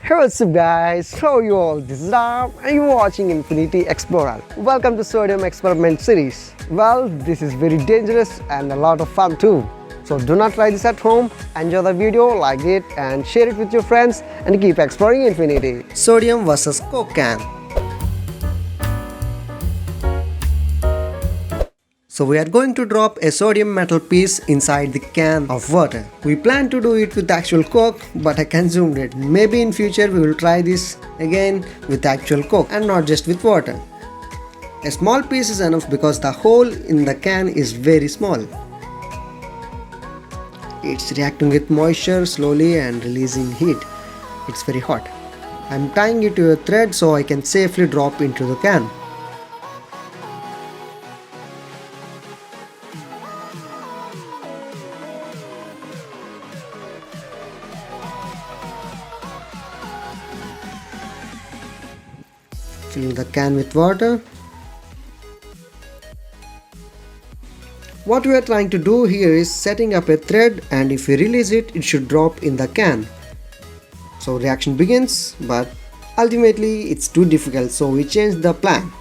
Hey, what's up guys, how are you all? This is Ram and you're watching Infinity Explorer. Welcome to Sodium Experiment series. Well, this is very dangerous and a lot of fun too. So do not try this at home, enjoy the video, like it and share it with your friends and keep exploring infinity. Sodium versus Coke can. So we are going to drop a sodium metal piece inside the can of water. We plan to do it with actual Coke, but I consumed it. Maybe in future we will try this again with actual Coke and not just with water. A small piece is enough because the hole in the can is very small. It's reacting with moisture slowly and releasing heat. It's very hot. I'm tying it to a thread so I can safely drop into the can. Fill the can with water. What we are trying to do here is setting up a thread, and if we release it, it should drop in the can. So reaction begins, but ultimately it's too difficult, so we change the plan.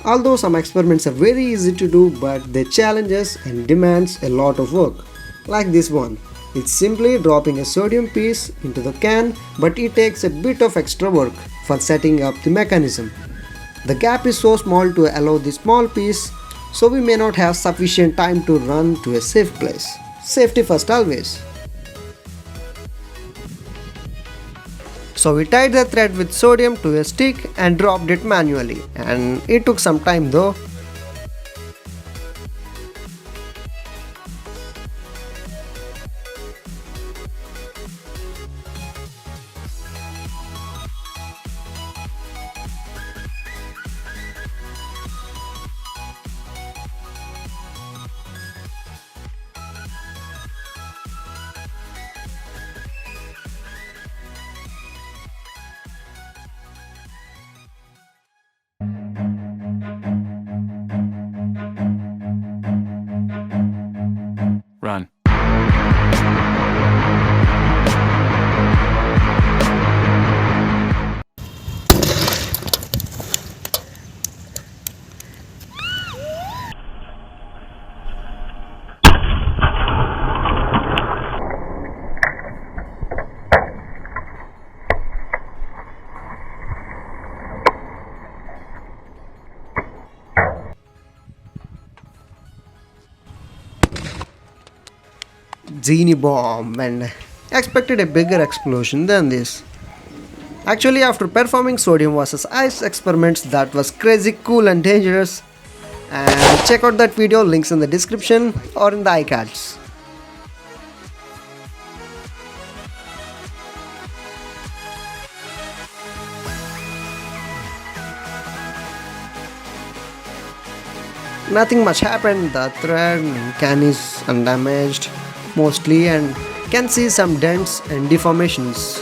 Although some experiments are very easy to do, but they challenge us and demands a lot of work. Like this one. It's simply dropping a sodium piece into the can, but it takes a bit of extra work for setting up the mechanism. The gap is so small to allow the small piece, so we may not have sufficient time to run to a safe place. Safety first always. So we tied the thread with sodium to a stick and dropped it manually, and it took some time though. Run. Genie bomb, and expected a bigger explosion than this. Actually, after performing sodium versus ice experiments, that was crazy cool and dangerous. And check out that video, links in the description or in the iCards. Nothing much happened. The thread and can is undamaged mostly, and can see some dents and deformations.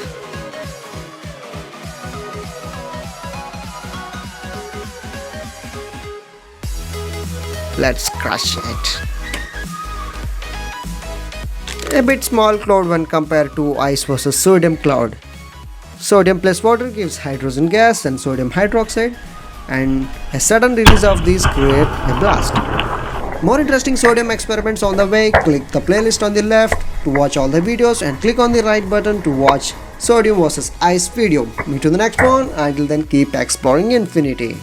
Let's crush it. A bit small cloud when compared to ice versus sodium cloud. Sodium plus water gives hydrogen gas and sodium hydroxide, and a sudden release of these create a blast. More interesting sodium experiments on the way. Click the playlist on the left to watch all the videos and click on the right button to watch sodium versus ice video. Meet you in the next one. Until then, keep exploring infinity.